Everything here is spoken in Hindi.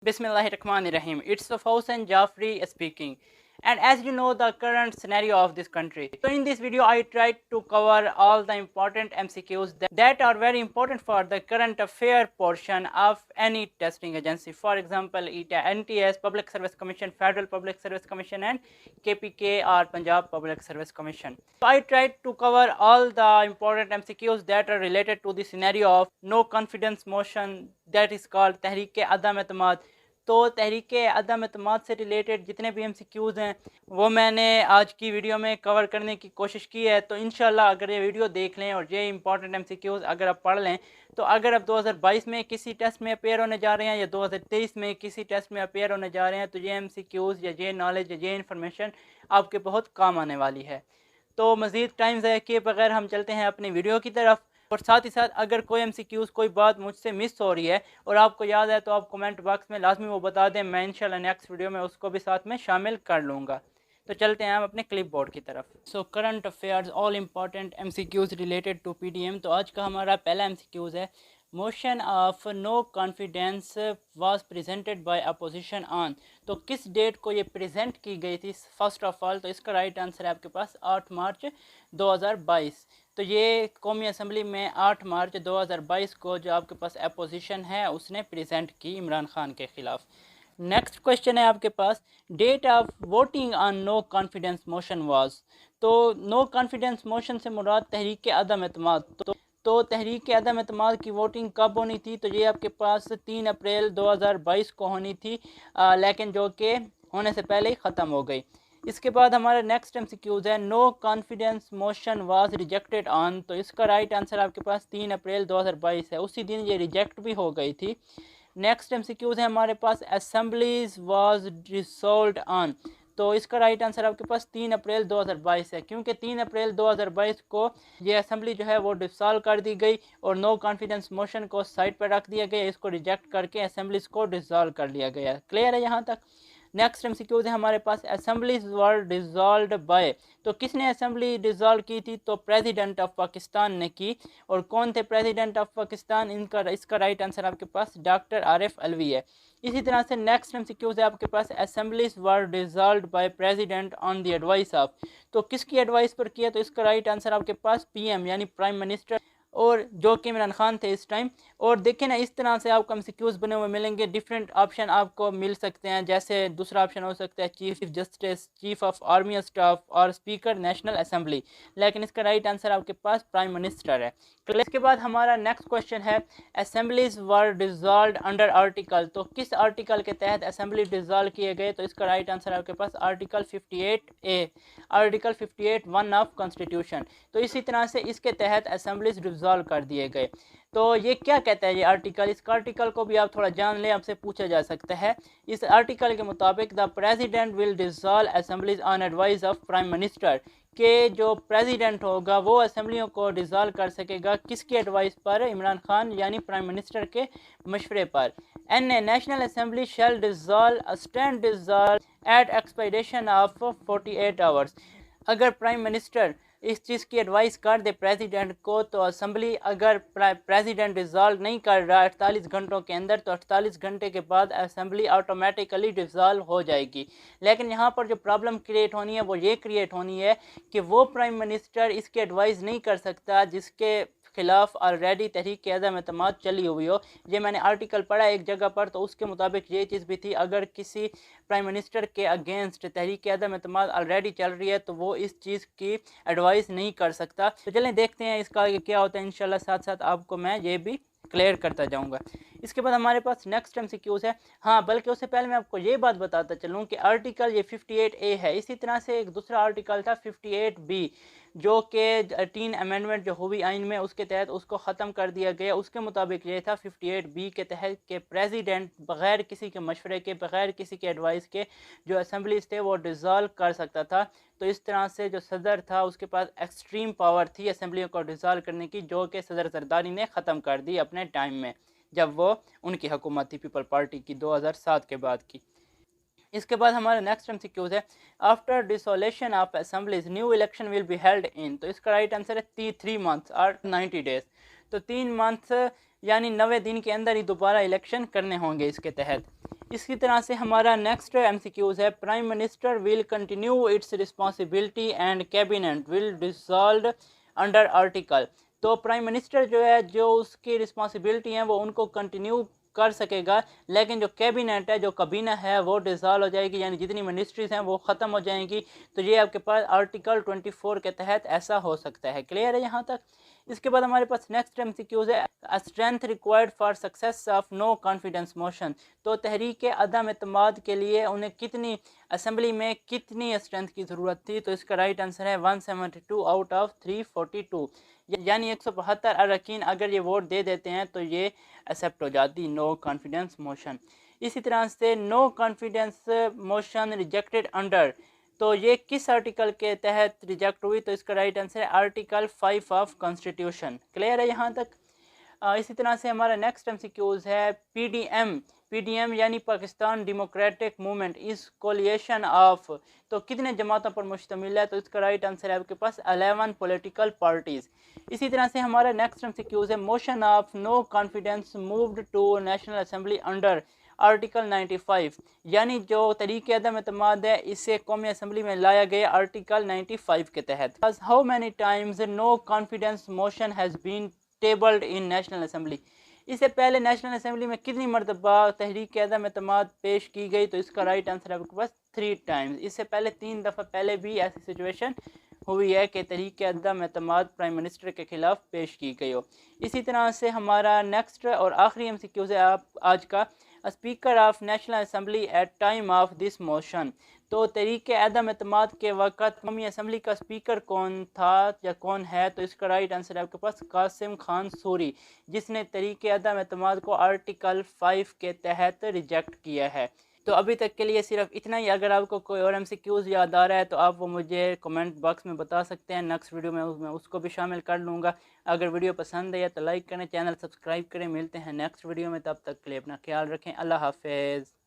Bismillahirrahmanirrahim. It's Fawzan Jafri speaking. And as you know the current scenario of this country. So in this video I tried to cover all the important MCQs that are very important for the current affair portion of any testing agency. For example, NTS, Public Service Commission, Federal Public Service Commission and KPK or Punjab Public Service Commission. So I tried to cover all the important MCQs that are related to the scenario of no confidence motion that is called Tehreek-e-Adam E'timad. तो तहरीक-ए-अदम एतमाद से रिलेटेड जितने भी MCQs हैं वो मैंने आज की वीडियो में कवर करने की कोशिश की है। तो इंशाल्लाह अगर ये वीडियो देख लें और ये इंपॉर्टेंट MCQs अगर आप पढ़ लें तो अगर आप 2022 में किसी टेस्ट में अपेयर होने जा रहे हैं या 2023 में किसी टेस्ट में अपेयर होने जा रहे हैं तो ये MCQs या ये नॉलेज या ये इन्फॉर्मेशन आपके बहुत काम आने वाली है। तो मज़ीद टाइम ज़ाया किए बगैर हम चलते हैं अपनी वीडियो की तरफ। और साथ ही साथ अगर कोई MCQs कोई बात मुझसे मिस हो रही है और आपको याद है तो आप कमेंट बॉक्स में लाजमी वो बता दें, मैं इंशाल्लाह नेक्स्ट वीडियो में उसको भी साथ में शामिल कर लूँगा। तो चलते हैं हम अपने क्लिप बोर्ड की तरफ। So current affairs all important MCQs related to PDM। तो आज का हमारा पहला MCQs है, motion of no confidence was presented by opposition on. तो किस डेट को ये प्रेजेंट की गई थी फर्स्ट ऑफ ऑल? तो इसका राइट आंसर है आपके पास 8 मार्च 2022। तो ये कौमी असम्बली में 8 मार्च 2022 को जो आपके पास अपोजिशन है उसने प्रेजेंट की इमरान खान के ख़िलाफ़। नेक्स्ट क्वेश्चन है आपके पास, date of voting on no confidence motion was. तो नो कॉन्फिडेंस मोशन से मुराद तहरीक-ए-अदम एतमाद। तो तहरीक-ए-अदम एतमाद की वोटिंग कब होनी थी? तो ये आपके पास 3 अप्रैल 2022 को होनी थी, लेकिन जो कि होने से पहले ही ख़त्म हो गई। इसके बाद हमारा नेक्स्ट MCQs है, no confidence motion was rejected on. तो इसका राइट आंसर आपके पास 3 अप्रैल 2022 है, उसी दिन ये रिजेक्ट भी हो गई थी। नेक्स्ट MCQs है हमारे पास, असेंबलीज वाज डिसॉल्व्ड ऑन। तो इसका राइट आंसर आपके पास 3 अप्रैल 2022 है, क्योंकि 3 अप्रैल 2022 को ये असेंबली जो है वो डिसॉल्व कर दी गई और नो कॉन्फिडेंस मोशन को साइड पर रख दिया गया, इसको रिजेक्ट करके असेंबलीज को डिसॉल्व कर लिया गया। क्लियर है यहाँ तक? नेक्स्ट MCQs है हमारे पास, असेंबलीज वर डिसॉल्व्ड बाय। तो किसने असेंबली डिसॉल्व की थी? तो प्रेसिडेंट ऑफ पाकिस्तान ने की। और कौन थे प्रेसिडेंट ऑफ पाकिस्तान? इसका राइट आंसर आपके पास डॉक्टर आरिफ अलवी है। इसी तरह से नेक्स्ट MCQs है आपके पास, assemblies were dissolved by president on the advice of. तो किसकी एडवाइस पर किया? तो इसका राइट आंसर आपके पास PM यानी प्राइम मिनिस्टर, और जो कि इमरान खान थे इस टाइम। और देखें ना, इस तरह से आपको MCQs बने हुए मिलेंगे, डिफरेंट ऑप्शन आपको मिल सकते हैं। जैसे दूसरा ऑप्शन हो सकता है chief justice, chief of army staff और स्पीकर नेशनल असेंबली, लेकिन इसका राइट आंसर आपके पास प्राइम मिनिस्टर है। इसके बाद हमारा नेक्स्ट क्वेश्चन है, assemblies were dissolved under article. तो किस आर्टिकल के तहत असेंबली डिसॉल्व किए गए? तो इसका राइट आंसर आपके पास article 58A, article 58(1) of constitution. तो इसी तरह से इसके तहत असेंबलीज डिसॉल्व कर दिए गए। तो ये क्या कहता है ये आर्टिकल? इस आर्टिकल को भी आप थोड़ा जान लें, आपसे पूछा जा सकता है। इस आर्टिकल के मुताबिक the president will dissolve assemblies on advice of prime minister, के जो प्रेसिडेंट होगा वो असेंबलियों को डिसॉल्व कर सकेगा, किसकी एडवाइस पर? इमरान खान यानी प्राइम मिनिस्टर के मशवरे पर। National assembly shall dissolve stand dissolve at expiration of 48 hours. अगर प्राइम मिनिस्टर इस चीज़ की एडवाइस कर दे प्रेसिडेंट को, तो असम्बली अगर प्रेसिडेंट डिसॉल्व नहीं कर रहा 48 घंटों के अंदर, तो 48 घंटे के बाद असम्बली ऑटोमेटिकली डिसॉल्व हो जाएगी। लेकिन यहाँ पर जो प्रॉब्लम क्रिएट होनी है वो ये क्रिएट होनी है कि वो प्राइम मिनिस्टर इसकी एडवाइस नहीं कर सकता जिसके खिलाफ ऑलरेडी तहरीक-ए-अदम एतमाद चली हुई हो। ये मैंने आर्टिकल पढ़ा एक जगह पर, तो उसके मुताबिक ये चीज़ भी थी, अगर किसी प्राइम मिनिस्टर के अगेंस्ट तहरीक-ए-अदम एतमाद ऑलरेडी चल रही है तो वो इस चीज़ की एडवाइस नहीं कर सकता। तो चलें देखते हैं इसका आगे क्या होता है, इंशाल्लाह साथ साथ आपको मैं ये भी क्लियर करता जाऊंगा। इसके बाद हमारे पास नेक्स्ट MCQs है। हाँ, बल्कि उससे पहले मैं आपको ये बात बताता चलूँ कि आर्टिकल ये 58A है, इसी तरह से एक दूसरा आर्टिकल था 58B, जो कि 3 अमेंडमेंट जो हुई आइन में उसके तहत उसको ख़त्म कर दिया गया। उसके मुताबिक ये था 58B के तहत कि प्रेसिडेंट बग़ैर किसी के मशवरे के, बग़ैर किसी के एडवाइस के जो असम्बलीज थे वो डिसॉल्व कर सकता था। तो इस तरह से जो सदर था उसके पास एक्सट्रीम पावर थी असम्बलियों को डिसॉल्व करने की, जो कि सदर जरदारी ने ख़त्म कर दी अपने टाइम में, जब वो उनकी हुकूमत थी पीपल पार्टी की 2007 के बाद की। इसके बाद हमारा नेक्स्ट MCQs है, after dissolution of assemblies new election will be held in. तो इसका राइट आंसर है 3 months और 90 days। तो 3 months यानी 90 दिन के अंदर ही दोबारा इलेक्शन करने होंगे इसके तहत। इसकी तरह से हमारा नेक्स्ट MCQs है, prime minister will continue its responsibility and cabinet will dissolve under article. तो प्राइम मिनिस्टर जो है, जो उसकी रिस्पॉन्सिबिलिटी हैं वो उनको कंटिन्यू कर सकेगा, लेकिन जो कैबिनेट है, जो काबीना है, वो डिसॉल्व हो जाएगी, यानी जितनी मिनिस्ट्रीज हैं वो ख़त्म हो जाएंगी। तो ये आपके पास आर्टिकल 24 के तहत ऐसा हो सकता है। क्लियर है यहाँ तक? इसके बाद हमारे पास नेक्स्ट MCQs है, strength required for success of no confidence motion. तो तहरीक अदम एतमाद के लिए उन्हें कितनी असेंबली में कितनी स्ट्रेंथ की ज़रूरत थी? तो इसका राइट आंसर है 172 आउट ऑफ 342, यानी 172 अरकान अगर ये वोट दे देते हैं तो ये एक्सेप्ट हो जाती, नो कॉन्फिडेंस मोशन। इसी तरह से no confidence motion rejected under, तो ये किस आर्टिकल के तहत रिजेक्ट हुई? तो इसका राइट आंसर है आर्टिकल 5 ऑफ कॉन्स्टिट्यूशन। क्लियर है यहाँ तक? इसी तरह से हमारा नेक्स्ट MCQs है, PDM यानी पाकिस्तान डेमोक्रेटिक मूवमेंट इस कोलिएशन ऑफ, तो कितने जमातों पर मुश्तमिल है? तो इसका राइट आंसर है आपके पास 11 पॉलिटिकल पार्टीज़। इसी तरह से हमारा नेक्स्ट MCQs है, motion of no confidence moved to national assembly under article 95, यानी जो तरीके अदम एतमाद है इसे कौमी असम्बली में लाया गया आर्टिकल 95 के तहत। How many times no confidence motion has been tabled in national assembly, इससे पहले नेशनल असेंबली में कितनी मरतबा तहरीक अदम एतमाद पेश की गई? तो इसका राइट आंसर है आपके पास 3 टाइम्स। इससे पहले 3 दफ़ा पहले भी ऐसी सिचुएशन हुई है कि तहरीक अदम एतमाद प्राइम मिनिस्टर के खिलाफ पेश की गई हो। इसी तरह से हमारा नेक्स्ट और आखिरी MCQ है आप आज का, speaker of national assembly at time of this motion. तो तहरीक अदम एतमाद के वक़्त कौमी असम्बली का स्पीकर कौन था या कौन है? तो इसका राइट आंसर है आपके पास कासिम खान सूरी, जिसने तहरीक अदम एतमाद को आर्टिकल 5 के तहत रिजेक्ट किया है। तो अभी तक के लिए सिर्फ इतना ही। अगर आपको कोई और MCQs याद आ रहा है तो आप वो मुझे कमेंट बॉक्स में बता सकते हैं, नेक्स्ट वीडियो में मैं उसको भी शामिल कर लूँगा। अगर वीडियो पसंद है तो लाइक करें, चैनल सब्सक्राइब करें। मिलते हैं नेक्स्ट वीडियो में, तब तक के लिए अपना ख्याल रखें। अल्लाह हाफिज़।